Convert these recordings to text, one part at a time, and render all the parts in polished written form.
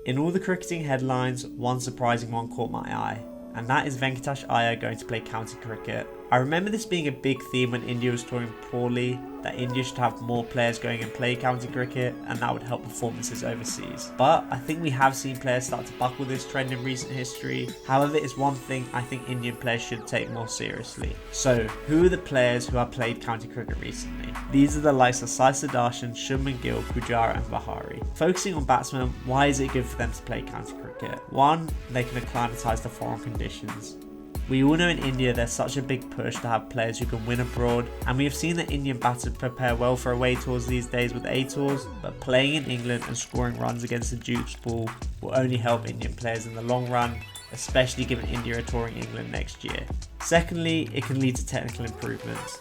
In all the cricketing headlines, one surprising one caught my eye, and that is Venkatesh Iyer going to play county cricket. I remember this being a big theme when India was touring poorly, that India should have more players going and play county cricket, and that would help performances overseas. But I think we have seen players start to buckle this trend in recent history. However, it's one thing I think Indian players should take more seriously. So, who are the players who have played county cricket recently? These are the likes of Sai Sudarshan, Shubman Gill, Pujara and Bahari. Focusing on batsmen, why is it good for them to play county cricket? One, they can acclimatise to foreign conditions. We all know in India there's such a big push to have players who can win abroad, and we have seen that Indian batters prepare well for away tours these days with A tours, but playing in England and scoring runs against the Duke's ball will only help Indian players in the long run, especially given India are touring England next year. Secondly, it can lead to technical improvements.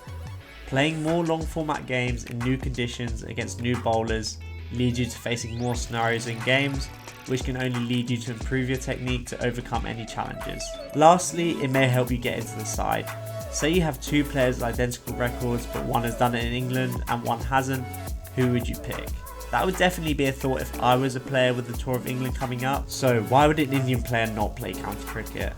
Playing more long format games in new conditions against new bowlers leads you to facing more scenarios in games, which can only lead you to improve your technique to overcome any challenges. Lastly, it may help you get into the side. Say you have two players with identical records, but one has done it in England and one hasn't, who would you pick? That would definitely be a thought if I was a player with the Tour of England coming up. So why would an Indian player not play county cricket?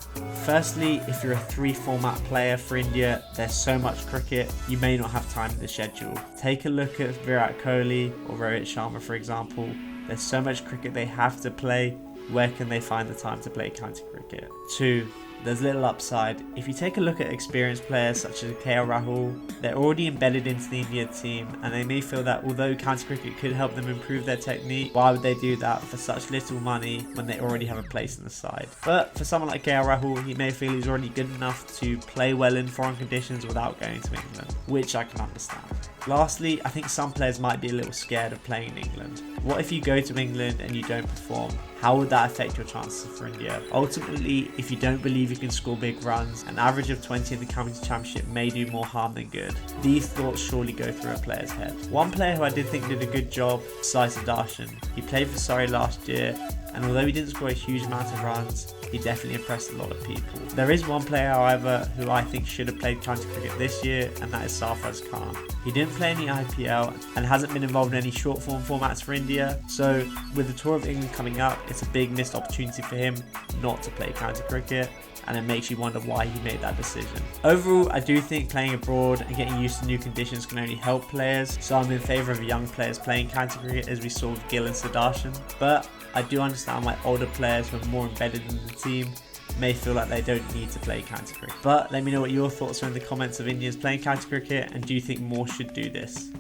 Firstly, if you're a 3 format player for India, there's so much cricket, you may not have time in the schedule. Take a look at Virat Kohli or Rohit Sharma for example. There's so much cricket they have to play, where can they find the time to play county cricket? 2. There's little upside. If you take a look at experienced players such as KL Rahul, they're already embedded into the India team and they may feel that although county cricket could help them improve their technique, why would they do that for such little money when they already have a place in the side? But for someone like KL Rahul, he may feel he's already good enough to play well in foreign conditions without going to England, which I can understand. Lastly, I think some players might be a little scared of playing in England. What if you go to England and you don't perform? How would that affect your chances for India? Ultimately, if you don't believe you can score big runs, an average of 20 in the county championship may do more harm than good. These thoughts surely go through a player's head. One player who I did think did a good job, Sai Sudarshan. He played for Surrey last year, and although he didn't score a huge amount of runs, he definitely impressed a lot of people. There is one player, however, who I think should have played county cricket this year, and that is Sarfraz Khan. He didn't play any IPL and hasn't been involved in any short form formats for India, so with the Tour of England coming up, it's a big missed opportunity for him not to play county cricket, and it makes you wonder why he made that decision. Overall, I do think playing abroad and getting used to new conditions can only help players, so I'm in favour of young players playing county cricket as we saw with Gill and Sudarshan, but I do understand why older players who are more embedded in the team may feel like they don't need to play county cricket. But let me know what your thoughts are in the comments of Indians playing county cricket, and do you think more should do this?